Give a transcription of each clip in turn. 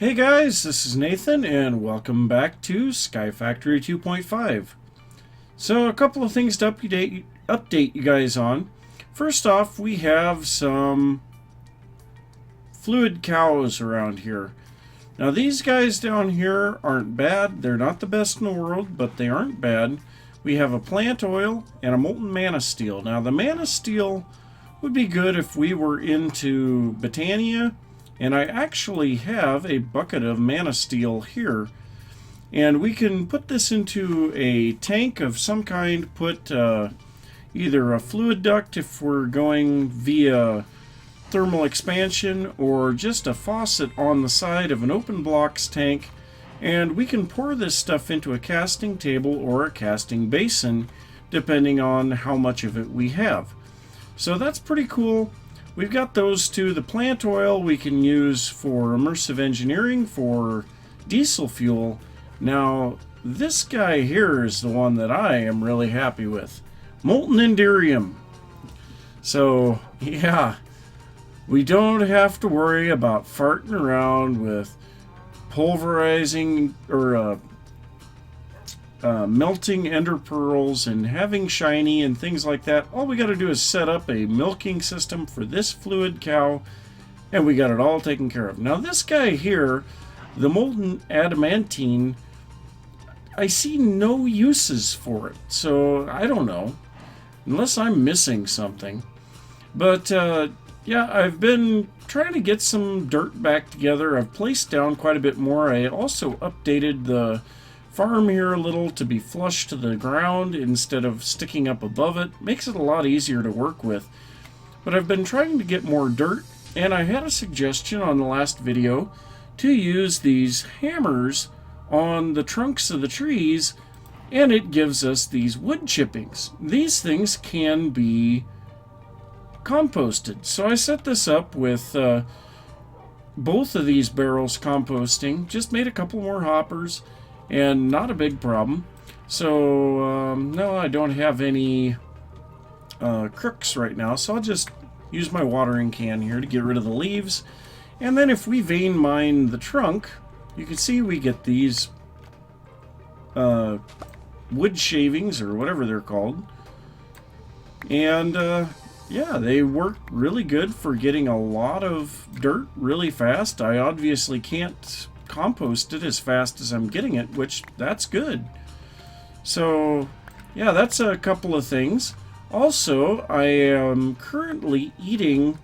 Hey guys, this is Nathan and welcome back to Sky Factory 2.5. So a couple of things to update you guys on. First off, we have some fluid cows around here. Now these guys down here aren't bad. They're not the best in the world, but they aren't bad. We have a plant oil and a molten mana steel. Now the mana steel would be good if we were into Botania. And I actually have a bucket of mana steel here. And we can put this into a tank of some kind, put either a fluid duct if we're going via thermal expansion, or just a faucet on the side of an open blocks tank. And we can pour this stuff into a casting table or a casting basin, depending on how much of it we have. So that's pretty cool. We've got those two. The plant oil we can use for immersive engineering for diesel fuel. Now, this guy here is the one that I am really happy with. Molten Enderium. So, yeah, we don't have to worry about farting around with pulverizing or melting ender pearls and having shiny and things like that. All we got to do is set up a milking system for this fluid cow, and we got it all taken care of. Now this guy here, the molten adamantine, I see no uses for it, so I don't know, unless I'm missing something. But yeah, I've been trying to get some dirt back together. I've placed down quite a bit more. I also updated the farm here a little to be flush to the ground instead of sticking up above it. Makes it a lot easier to work with. But I've been trying to get more dirt, and I had a suggestion on the last video to use these hammers on the trunks of the trees, and it gives us these wood chippings. These things can be composted. So I set this up with both of these barrels composting, just made a couple more hoppers, and not a big problem. So no, I don't have any crooks right now, so I'll just use my watering can here to get rid of the leaves. And then if we vein mine the trunk, you can see we get these wood shavings, or whatever they're called. And yeah, they work really good for getting a lot of dirt really fast. I obviously can't compost it as fast as I'm getting it, which that's good. So yeah, that's a couple of things. Also, I am currently eating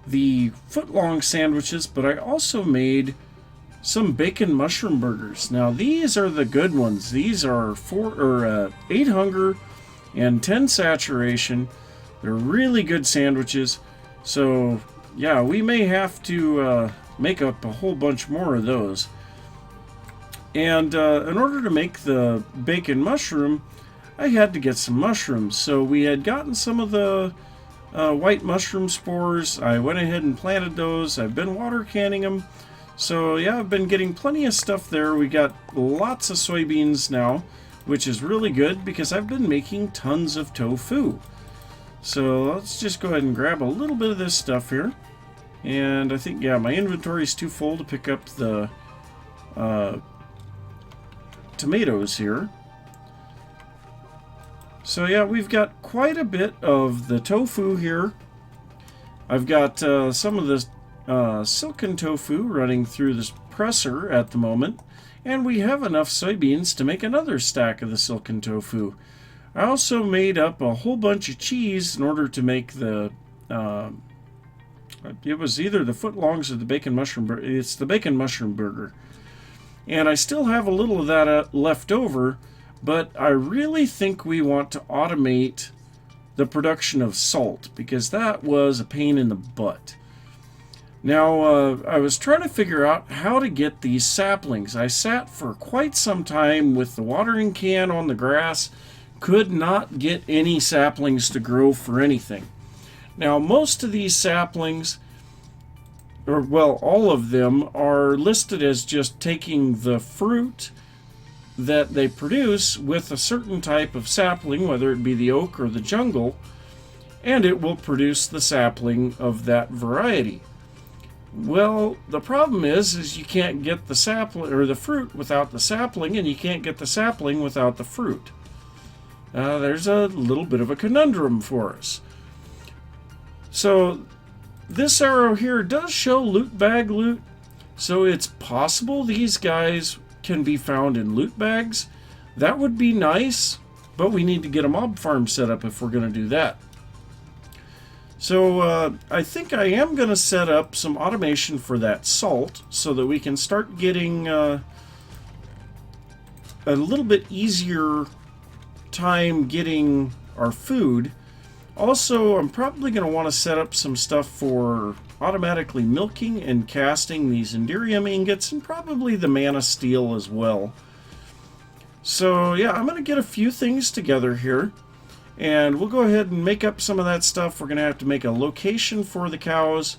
the foot-long sandwiches, but I also made some bacon mushroom burgers. Now these are the good ones. These are 8 hunger and 10 saturation. They're really good sandwiches. So yeah, we may have to make up a whole bunch more of those. And in order to make the bacon mushroom, I had to get some mushrooms. So we had gotten some of the white mushroom spores. I went ahead and planted those. I've been water canning them. So yeah, I've been getting plenty of stuff there. We got lots of soybeans now, which is really good because I've been making tons of tofu. So let's just go ahead and grab a little bit of this stuff here. And I think, yeah, my inventory is too full to pick up the tomatoes here. So yeah, we've got quite a bit of the tofu here. I've got some of the silken tofu running through this presser at the moment. And we have enough soybeans to make another stack of the silken tofu. I also made up a whole bunch of cheese in order to make the it was either the footlongs or the bacon mushroom burger. It's the bacon mushroom burger. And I still have a little of that left over, but I really think we want to automate the production of salt, because that was a pain in the butt. Now, I was trying to figure out how to get these saplings. I sat for quite some time with the watering can on the grass, could not get any saplings to grow for anything. Now, most of these saplings, or well, all of them, are listed as just taking the fruit that they produce with a certain type of sapling, whether it be the oak or the jungle, and it will produce the sapling of that variety. Well, the problem is you can't get the sapling or the fruit without the sapling, and you can't get the sapling without the fruit. There's a little bit of a conundrum for us. So this arrow here does show loot bag loot, so it's possible these guys can be found in loot bags. That would be nice, but we need to get a mob farm set up if we're going to do that. So I think I am going to set up some automation for that salt so that we can start getting a little bit easier time getting our food. Also, I'm probably going to want to set up some stuff for automatically milking and casting these Enderium ingots, and probably the mana steel as well. So yeah, I'm going to get a few things together here, and we'll go ahead and make up some of that stuff. We're going to have to make a location for the cows,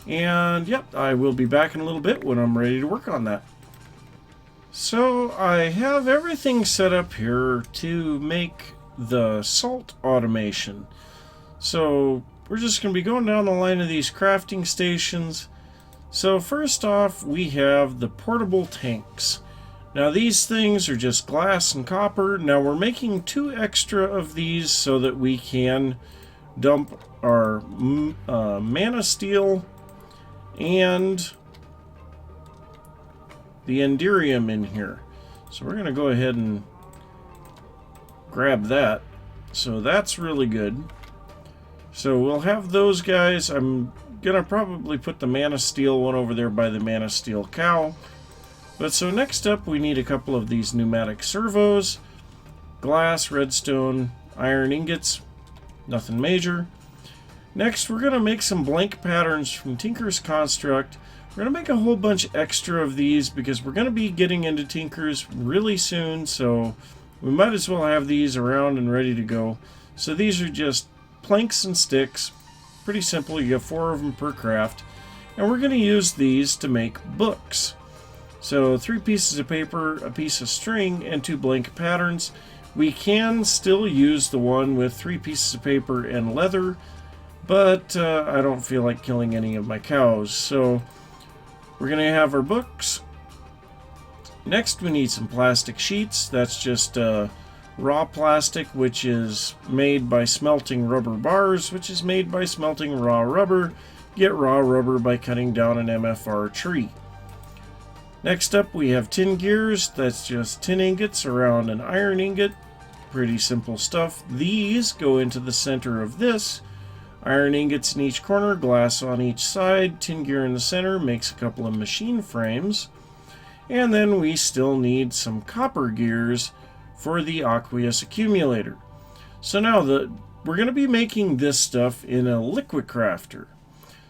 and yep, I will be back in a little bit when I'm ready to work on that. So I have everything set up here to make the salt automation. So we're just going to be going down the line of these crafting stations. So first off, we have the portable tanks. Now these things are just glass and copper. Now we're making 2 extra of these so that we can dump our mana steel and the Enderium in here. So we're going to go ahead and grab that. So that's really good. So we'll have those guys. I'm going to probably put the mana steel one over there by the mana steel cow. But so next up we need a couple of these pneumatic servos. Glass, redstone, iron ingots. Nothing major. Next we're going to make some blank patterns from Tinker's Construct. We're going to make a whole bunch extra of these because we're going to be getting into Tinkers really soon. So we might as well have these around and ready to go. So these are just planks and sticks. Pretty simple. You have 4 of them per craft. And we're going to use these to make books. So 3 pieces of paper, a piece of string, and 2 blank patterns. We can still use the one with 3 pieces of paper and leather, but I don't feel like killing any of my cows. So we're going to have our books. Next we need some plastic sheets. That's just raw plastic, which is made by smelting rubber bars, which is made by smelting raw rubber. Get raw rubber by cutting down an MFR tree. Next up we have tin gears. That's just tin ingots around an iron ingot. Pretty simple stuff. These go into the center of this. Iron ingots in each corner, glass on each side, tin gear in the center, makes a couple of machine frames. And then we still need some copper gears for the aqueous accumulator. So now we're going to be making this stuff in a liquid crafter.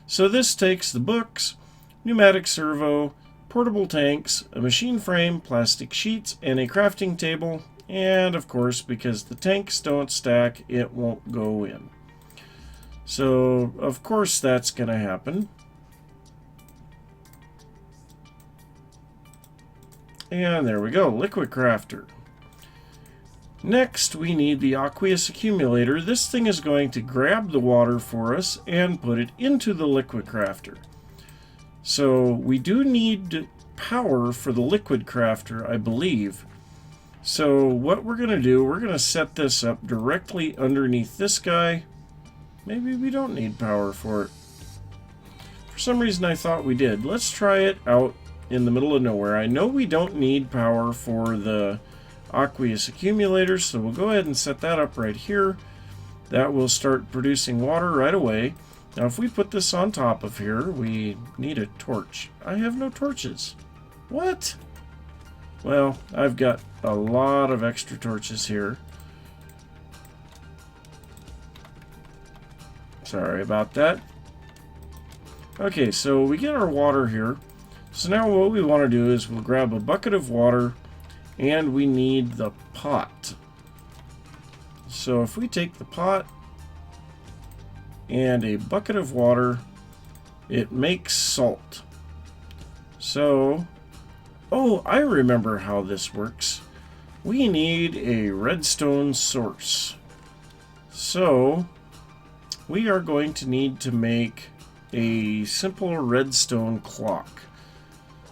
So this takes the books, pneumatic servo, portable tanks, a machine frame, plastic sheets, and a crafting table. And of course, because the tanks don't stack, it won't go in. So of course that's going to happen. And there we go, liquid crafter. Next we need the aqueous accumulator. This thing is going to grab the water for us and put it into the liquid crafter. So we do need power for the liquid crafter, I believe. So what we're going to do, we're going to set this up directly underneath this guy. Maybe we don't need power for it. For some reason I thought we did. Let's try it out in the middle of nowhere. I know we don't need power for the aqueous accumulator, so we'll go ahead and set that up right here. That will start producing water right away. Now if we put this on top of here, we need a torch. I have no torches. What? Well, I've got a lot of extra torches here. Sorry about that. Okay, so we get our water here. So now what we want to do is we'll grab a bucket of water, and we need the pot. So if we take the pot and a bucket of water, it makes salt. So, oh, I remember how this works. We need a redstone source. So we are going to need to make a simple redstone clock.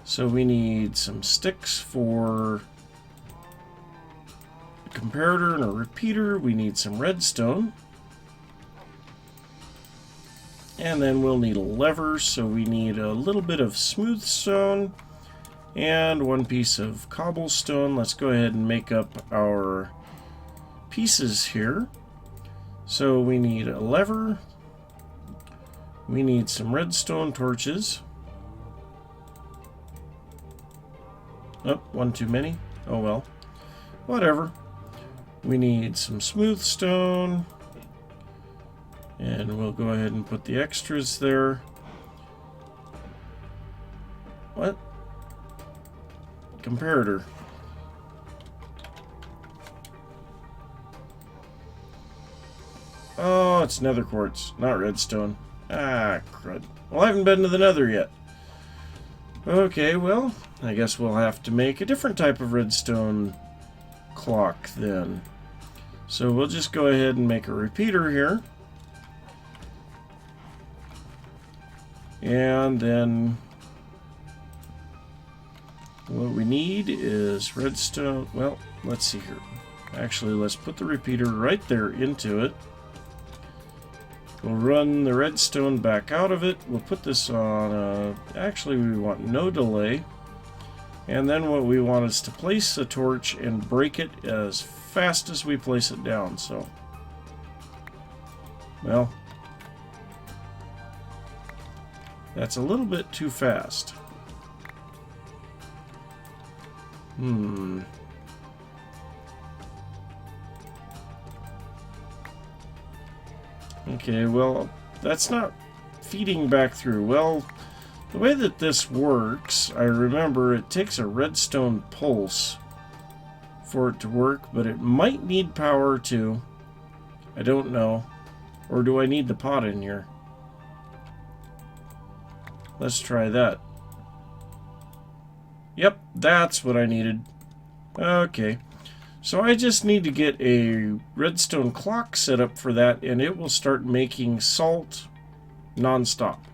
So we need some sticks for a comparator and a repeater. We need some redstone. And then we'll need a lever, so we need a little bit of smooth stone and one piece of cobblestone. Let's go ahead and make up our pieces here. So we need a lever. We need some redstone torches. Oh, one too many. Oh well. Whatever. We need some smooth stone. And we'll go ahead and put the extras there. What? Comparator. Oh, it's nether quartz, not redstone. Ah, crud. Well, I haven't been to the nether yet. Okay, well, I guess we'll have to make a different type of redstone clock then. So we'll just go ahead and make a repeater here. And then what we need is redstone. Well, let's see here. Actually, let's put the repeater right there into it. We'll run the redstone back out of it. We'll put this on actually we want no delay. And then what we want is to place a torch and break it as fast as we place it down. So, well, that's a little bit too fast. Okay, well, that's not feeding back through. Well, the way that this works, I remember it takes a redstone pulse for it to work, but it might need power too. I don't know. Or do I need the pot in here? Let's try that. Yep, that's what I needed. Okay. So I just need to get a redstone clock set up for that, and it will start making salt non-stop.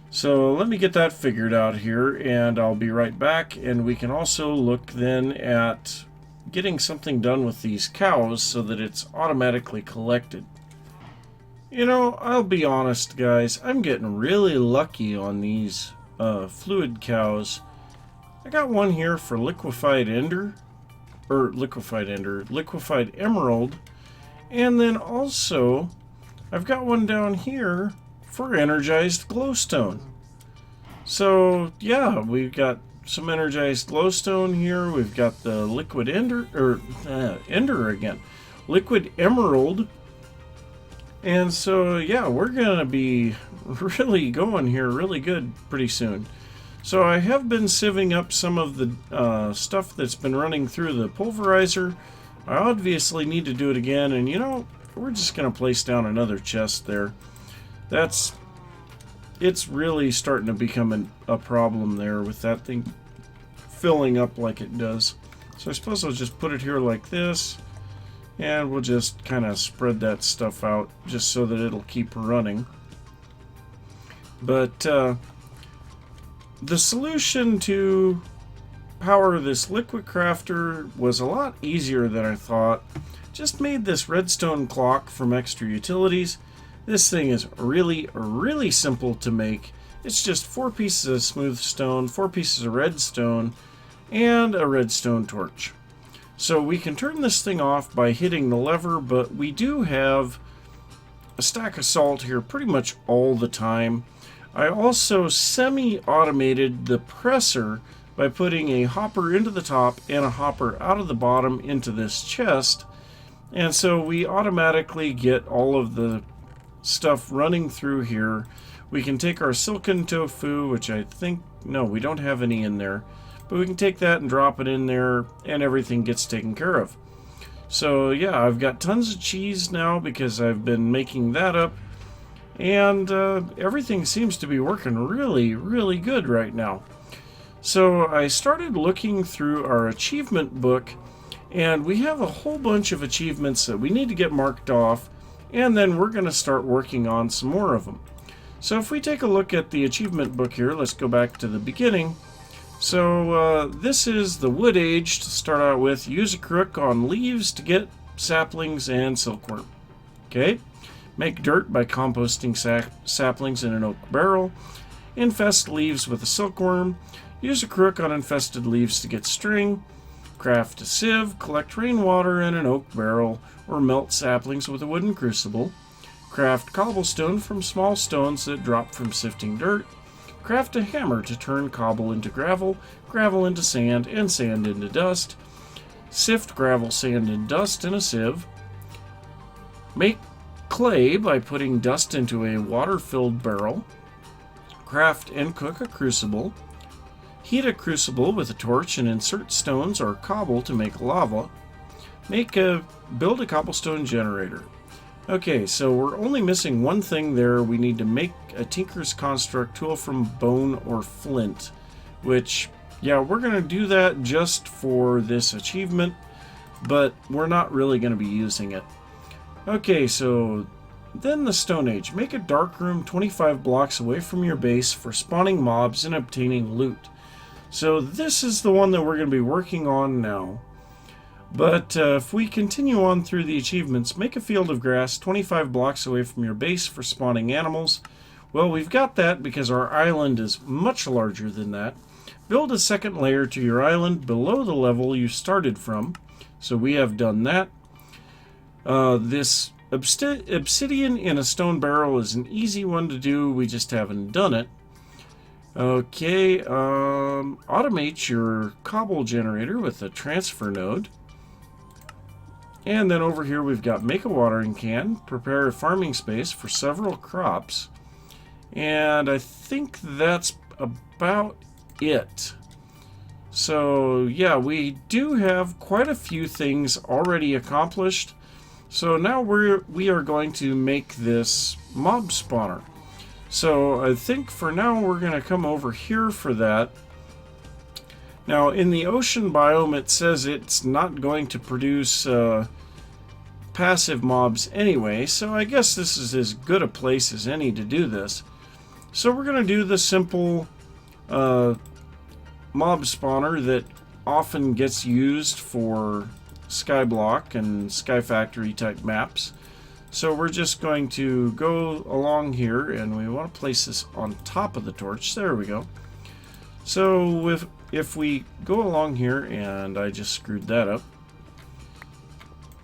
So let me get that figured out here, and I'll be right back. And we can also look then at getting something done with these cows so that it's automatically collected. You know, I'll be honest, guys, I'm getting really lucky on these fluid cows. I got one here for liquefied emerald, and then also I've got one down here for energized glowstone. So yeah, we've got some energized glowstone here. We've got the liquid liquid emerald. And so yeah, we're gonna be really going here really good pretty soon. So I have been sieving up some of the stuff that's been running through the pulverizer. I obviously need to do it again, and you know, we're just going to place down another chest there. It's really starting to become a problem there with that thing filling up like it does. So I suppose I'll just put it here like this, and we'll just kind of spread that stuff out just so that it'll keep running. But the solution to power this liquid crafter was a lot easier than I thought. Just made this redstone clock from Extra Utilities. This thing is really, really simple to make. It's just 4 pieces of smooth stone, 4 pieces of redstone, and a redstone torch. So we can turn this thing off by hitting the lever, but we do have a stack of salt here pretty much all the time. I also semi-automated the presser by putting a hopper into the top and a hopper out of the bottom into this chest. And so we automatically get all of the stuff running through here. We can take our silken tofu, which I think, no, we don't have any in there. But we can take that and drop it in there, and everything gets taken care of. So yeah, I've got tons of cheese now because I've been making that up. And everything seems to be working really, really good right now. So I started looking through our achievement book, and we have a whole bunch of achievements that we need to get marked off, and then we're going to start working on some more of them. So if we take a look at the achievement book here, let's go back to the beginning. So this is the Wood Age to start out with. Use a crook on leaves to get saplings and silkworm. Okay. Make dirt by composting saplings in an oak barrel. Infest leaves with a silkworm. Use a crook on infested leaves to get string. Craft a sieve. Collect rainwater in an oak barrel or melt saplings with a wooden crucible. Craft cobblestone from small stones that drop from sifting dirt. Craft a hammer to turn cobble into gravel, gravel into sand, and sand into dust. Sift gravel, sand, and dust in a sieve. Make clay by putting dust into a water-filled barrel. Craft and cook a crucible. Heat a crucible with a torch and insert stones or cobble to make lava. Build a cobblestone generator. Okay, so we're only missing one thing there. We need to make a Tinker's Construct tool from bone or flint, which, yeah, we're going to do that just for this achievement, but we're not really going to be using it. Okay, so then the Stone Age. Make a dark room 25 blocks away from your base for spawning mobs and obtaining loot. So this is the one that we're going to be working on now. But if we continue on through the achievements, make a field of grass 25 blocks away from your base for spawning animals. Well, we've got that because our island is much larger than that. Build a second layer to your island below the level you started from. So we have done that. This obsidian in a stone barrel is an easy one to do. We just haven't done it. Okay, automate your cobble generator with a transfer node. And then over here we've got make a watering can, prepare a farming space for several crops. And I think that's about it. So yeah, we do have quite a few things already accomplished. So now we are going to make this mob spawner. So I think for now we're going to come over here for that. Now in the ocean biome it says it's not going to produce passive mobs anyway, so I guess this is as good a place as any to do this. So we're going to do the simple mob spawner that often gets used for Skyblock and Sky Factory type maps. So we're just going to go along here, and we want to place this on top of the torch. There we go. So if we go along here, and I just screwed that up.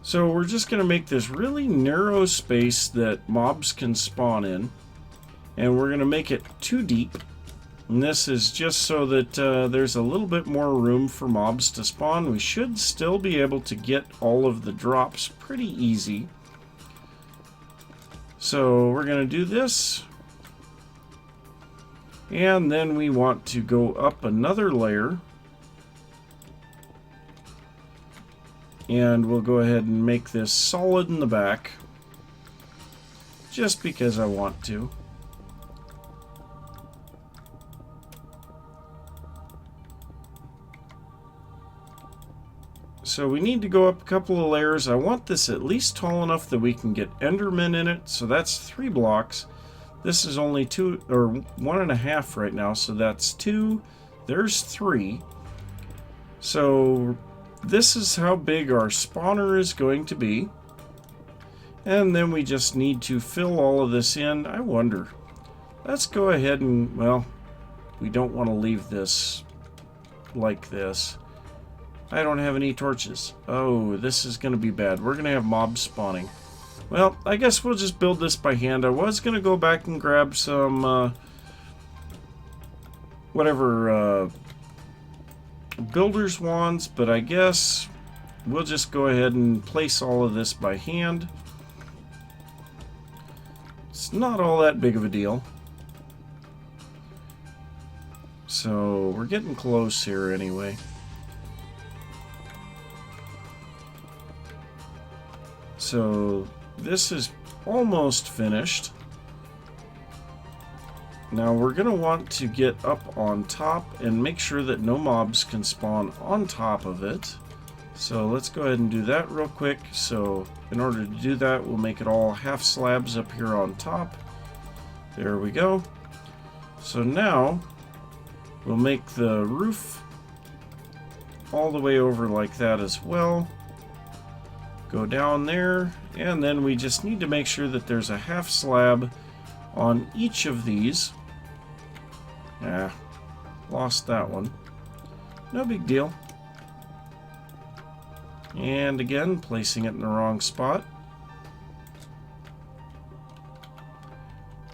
So we're just going to make this really narrow space that mobs can spawn in. And we're going to make it too deep. And this is just so that there's a little bit more room for mobs to spawn. We should still be able to get all of the drops pretty easy. So we're going to do this. And then we want to go up another layer. And we'll go ahead and make this solid in the back. Just because I want to. So we need to go up a couple of layers. I want this at least tall enough that we can get Endermen in it. So that's 3 blocks. This is only 2 or 1.5 right now. So that's 2. There's 3. So this is how big our spawner is going to be. And then we just need to fill all of this in. I wonder. Let's go ahead and, well, we don't want to leave this like this. I don't have any torches. Oh, this is going to be bad. We're going to have mobs spawning. Well, I guess we'll just build this by hand. I was going to go back and grab some, builder's wands, but I guess we'll just go ahead and place all of this by hand. It's not all that big of a deal. So, we're getting close here anyway. So this is almost finished. Now we're going to want to get up on top and make sure that no mobs can spawn on top of it. So let's go ahead and do that real quick. So in order to do that, we'll make it all half slabs up here on top. There we go. So now we'll make the roof all the way over like that as well. Go down there, and then we just need to make sure that there's a half slab on each of these. Lost that one. No big deal. And again, placing it in the wrong spot.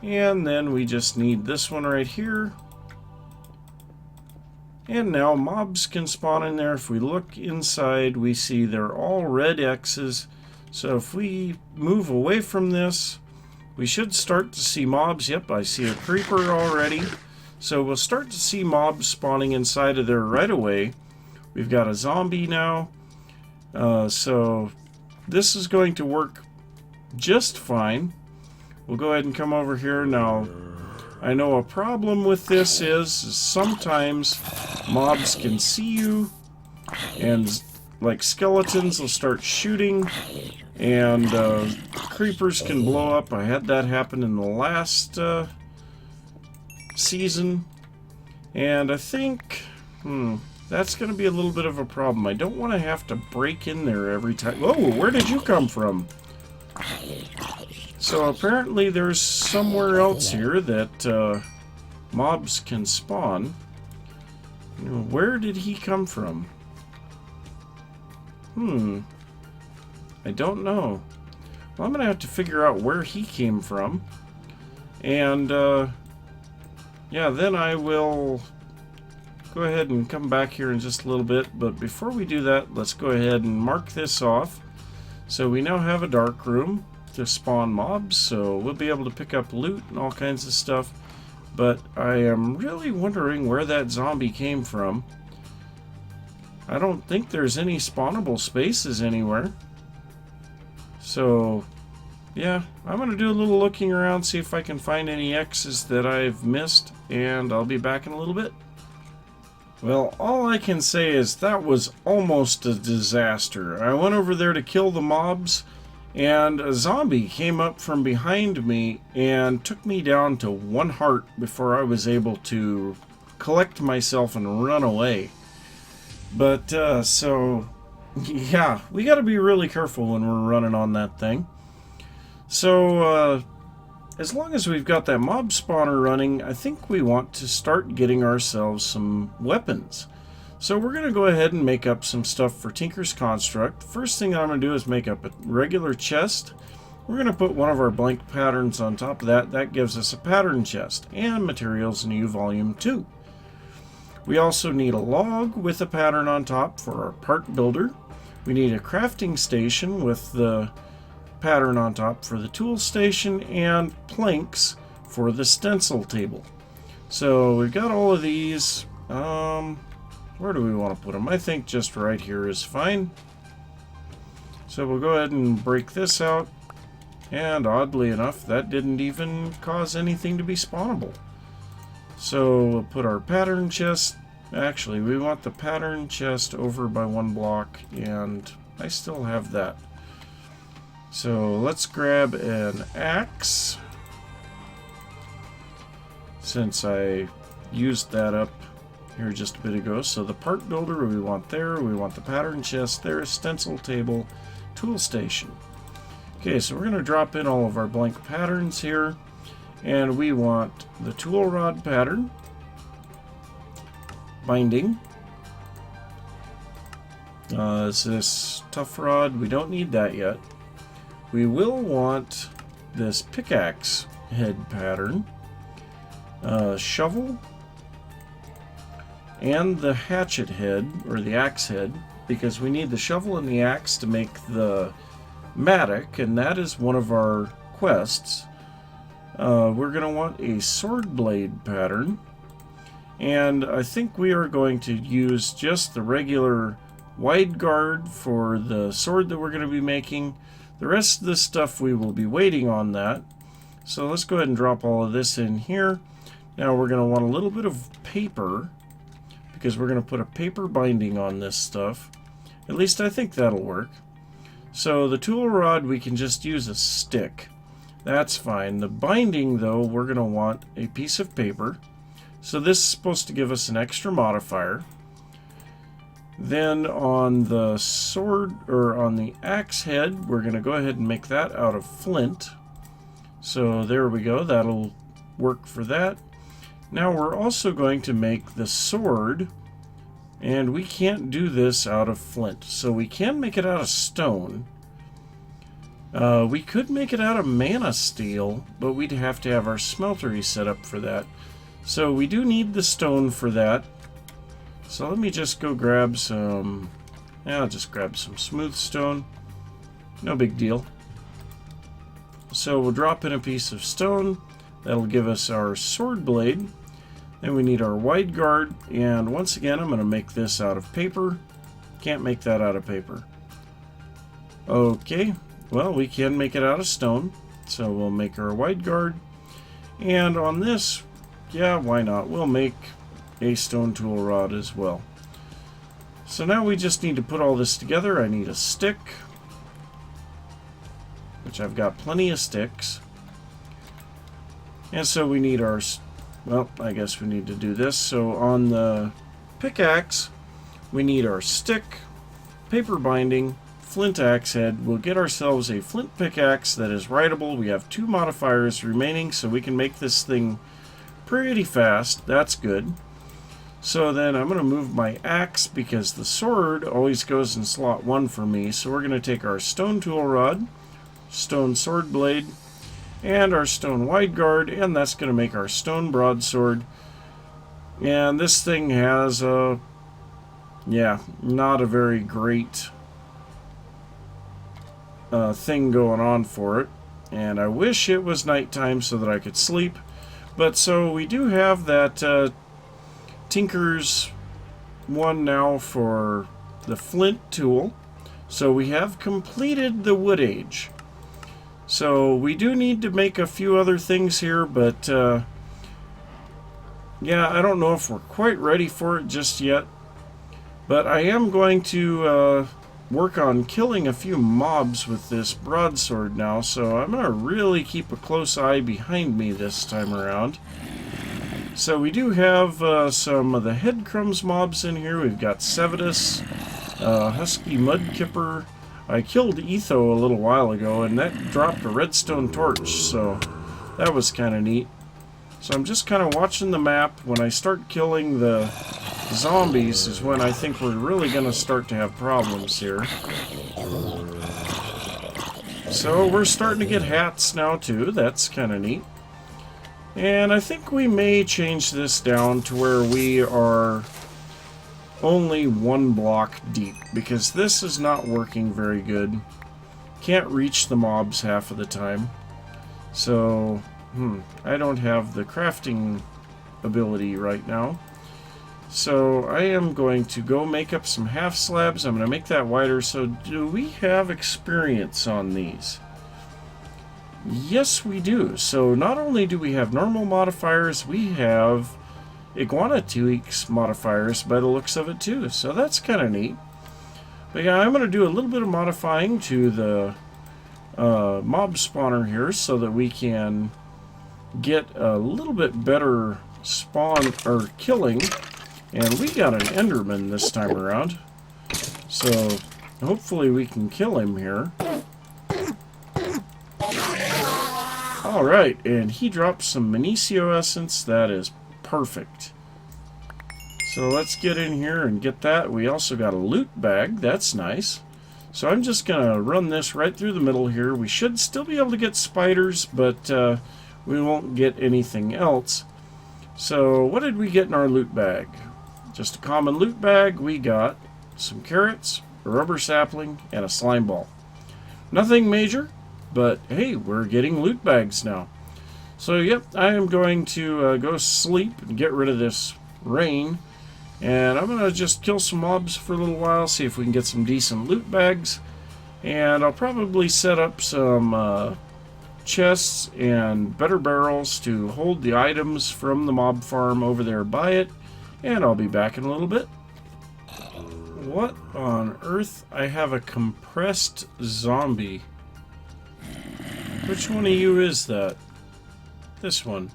And then we just need this one right here. And now mobs can spawn in there. If we look inside, we see they're all red X's. So if we move away from this, we should start to see mobs. Yep, I see a creeper already. So we'll start to see mobs spawning inside of there right away. We've got a zombie now. So this is going to work just fine. We'll go ahead and come over here now. I know a problem with this is sometimes mobs can see you, and like skeletons will start shooting, and creepers can blow up. I had that happen in the last season, and I think that's going to be a little bit of a problem. I don't want to have to break in there every time. Whoa, where did you come from? So apparently there's somewhere else here that mobs can spawn. Where did he come from? I don't know. Well, I'm going to have to figure out where he came from. And, yeah, then I will go ahead and come back here in just a little bit. But before we do that, let's go ahead and mark this off. So we now have a dark room to spawn mobs, so we'll be able to pick up loot and all kinds of stuff. But I am really wondering where that zombie came from. I don't think there's any spawnable spaces anywhere. So, yeah, I'm going to do a little looking around, see if I can find any X's that I've missed, and I'll be back in a little bit. Well, all I can say is that was almost a disaster. I went over there to kill the mobs, and a zombie came up from behind me and took me down to 1 heart before I was able to collect myself and run away. But, so, yeah, we got to be really careful when we're running on that thing. So, as long as we've got that mob spawner running, I think we want to start getting ourselves some weapons. So we're going to go ahead and make up some stuff for Tinker's Construct. First thing I'm going to do is make up a regular chest. We're going to put one of our blank patterns on top of that. That gives us a pattern chest and materials new volume 2. We also need a log with a pattern on top for our part builder. We need a crafting station with the pattern on top for the tool station, and planks for the stencil table. So we've got all of these. Where do we want to put them? I think just right here is fine. So we'll go ahead and break this out. And oddly enough, that didn't even cause anything to be spawnable. So we'll put our pattern chest. Actually, we want the pattern chest over by 1 block, and I still have that. So let's grab an axe, since I used that up here just a bit ago. So the part builder we want there, we want the pattern chest there, stencil table, tool station. Okay, so we're going to drop in all of our blank patterns here, and we want the tool rod pattern, binding. Is this tough rod? We don't need that yet. We will want this pickaxe head pattern, shovel, and the hatchet head, or the axe head, because we need the shovel and the axe to make the mattock, and that is one of our quests. We're going to want a sword blade pattern, and I think we are going to use just the regular wide guard for the sword that we're going to be making. The rest of this stuff we will be waiting on that. So let's go ahead and drop all of this in here. Now we're going to want a little bit of paper, because we're going to put a paper binding on this stuff. At least I think that'll work. So the tool rod, we can just use a stick. That's fine. The binding, though, we're going to want a piece of paper. So this is supposed to give us an extra modifier. Then on the sword, or on the axe head, we're going to go ahead and make that out of flint. So there we go. That'll work for that. Now we're also going to make the sword, and we can't do this out of flint. So we can make it out of stone. We could make it out of mana steel, but we'd have to have our smeltery set up for that. So we do need the stone for that. So let me just go grab some... Yeah, I'll just grab some smooth stone. No big deal. So we'll drop in a piece of stone. That'll give us our sword blade. Then we need our wide guard. And once again, I'm going to make this out of paper. Can't make that out of paper. Okay. Well, we can make it out of stone, so we'll make our wide guard. And on this, yeah, why not? We'll make a stone tool rod as well. So now we just need to put all this together. I need a stick, which I've got plenty of sticks. And so we need our, well, I guess we need to do this. So on the pickaxe, we need our stick, paper binding, flint axe head. We'll get ourselves a flint pickaxe that is rideable. We have 2 modifiers remaining, so we can make this thing pretty fast. That's good. So then I'm going to move my axe because the sword always goes in slot 1 for me. So we're going to take our stone tool rod, stone sword blade, and our stone wide guard, and that's going to make our stone broadsword. And this thing has a, yeah, not a very great thing going on for it, and I wish it was nighttime so that I could sleep. But so we do have that Tinker's one now for the flint tool, so we have completed the wood age. So we do need to make a few other things here, but yeah, I don't know if we're quite ready for it just yet, but I am going to work on killing a few mobs with this broadsword now, so I'm going to really keep a close eye behind me this time around. So we do have some of the headcrumbs mobs in here. We've got Sevidus, Husky Mudkipper. I killed Etho a little while ago, and that dropped a redstone torch, so that was kind of neat. So I'm just kind of watching the map. When I start killing the zombies is when I think we're really going to start to have problems here. So we're starting to get hats now too. That's kind of neat. And I think we may change this down to where we are only 1 block deep, because this is not working very good. Can't reach the mobs half of the time. So, I don't have the crafting ability right now. So I am going to go make up some half slabs. I'm going to make that wider. So do we have experience on these? Yes, we do. So not only do we have normal modifiers, we have Iguana Tweaks modifiers by the looks of it too. So that's kind of neat. But yeah, I'm going to do a little bit of modifying to the mob spawner here so that we can get a little bit better spawn or killing. And we got an Enderman this time around, so hopefully we can kill him here. Alright, and he dropped some Minicio Essence. That is perfect. So let's get in here and get that. We also got a loot bag. That's nice. So I'm just going to run this right through the middle here. We should still be able to get spiders, but we won't get anything else. So what did we get in our loot bag? Just a common loot bag. We got some carrots, a rubber sapling, and a slime ball. Nothing major, but hey, we're getting loot bags now. So yep, I am going to go sleep and get rid of this rain. And I'm going to just kill some mobs for a little while, see if we can get some decent loot bags. And I'll probably set up some chests and better barrels to hold the items from the mob farm over there by it. And I'll be back in a little bit. What on earth? I have a compressed zombie. Which one of you is that? This one.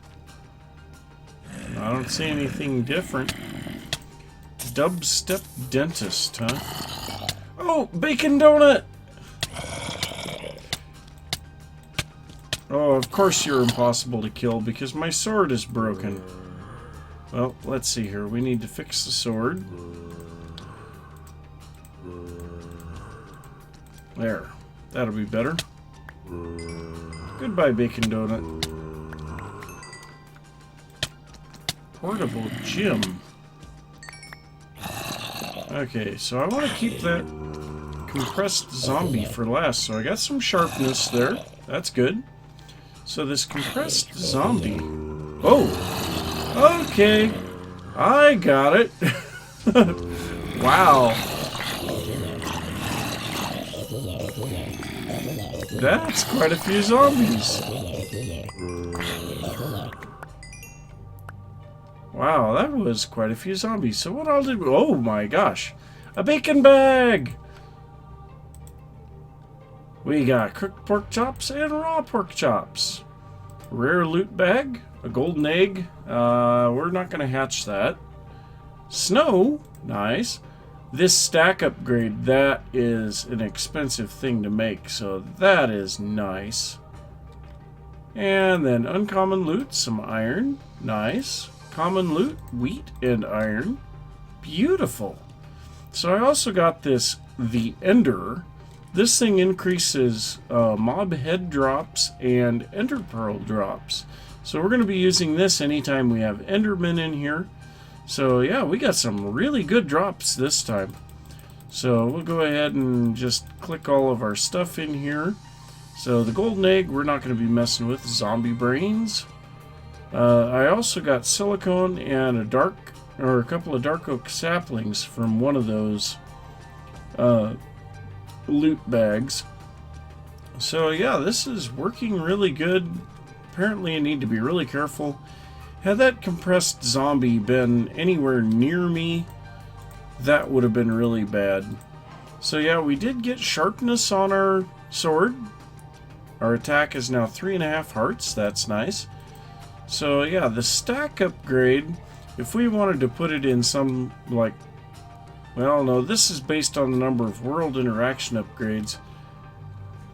I don't see anything different. Dubstep dentist, huh? Oh, bacon donut! Oh, of course you're impossible to kill because my sword is broken. Well, let's see here. We need to fix the sword. There. That'll be better. Goodbye, bacon donut. Portable gym. Okay, so I want to keep that compressed zombie for last. So I got some sharpness there. That's good. So this compressed zombie... Oh! Okay. I got it. Wow. That's quite a few zombies. Wow, that was quite a few zombies. So what I'll do... Oh my gosh. A bacon bag! We got cooked pork chops and raw pork chops. Rare loot bag. A golden egg. We're not going to hatch that. Snow. Nice. This stack upgrade, that is an expensive thing to make. So that is nice. And then uncommon loot. Some iron. Nice. Common loot, wheat and iron. Beautiful. So I also got this, the Ender. This thing increases mob head drops and ender pearl drops. So we're going to be using this anytime we have endermen in here. So yeah, we got some really good drops this time. So we'll go ahead and just click all of our stuff in here. So the golden egg, we're not going to be messing with. Zombie brains. I also got silicone and a couple of dark oak saplings from one of those loot bags. So yeah, this is working really good. Apparently I need to be really careful. Had that compressed zombie been anywhere near me, that would have been really bad. So yeah, we did get sharpness on our sword. Our attack is now 3.5 hearts. That's nice. So yeah, the stack upgrade, if we wanted to put it in some, like, well, no, this is based on the number of world interaction upgrades.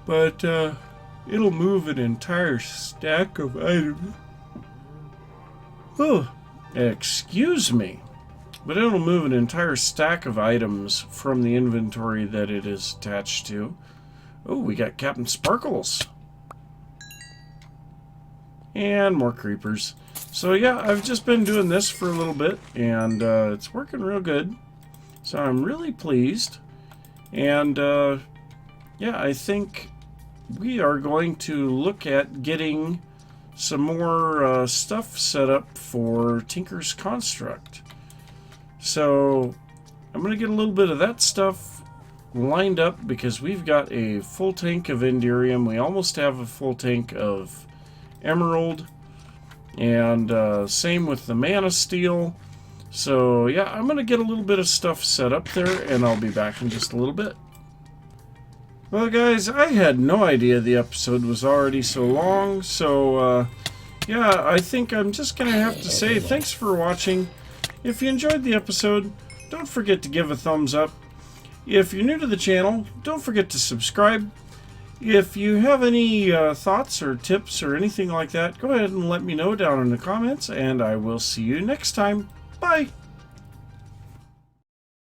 But it'll move an entire stack of items. Oh, excuse me. But it'll move an entire stack of items from the inventory that it is attached to. Oh, we got Captain Sparkles. And more creepers. So yeah, I've just been doing this for a little bit, and it's working real good. So I'm really pleased. And yeah, I think we are going to look at getting some more stuff set up for Tinker's Construct. So I'm going to get a little bit of that stuff lined up because we've got a full tank of Enderium. We almost have a full tank of Emerald, and same with the Mana Steel. So yeah, I'm gonna get a little bit of stuff set up there, and I'll be back in just a little bit. Well guys, I had no idea the episode was already so long, so yeah, I think I'm just gonna have to say thanks for watching. If you enjoyed the episode, don't forget to give a thumbs up. If you're new to the channel, don't forget to subscribe. If you have any thoughts or tips or anything like that, go ahead and let me know down in the comments, and I will see you next time. Bye!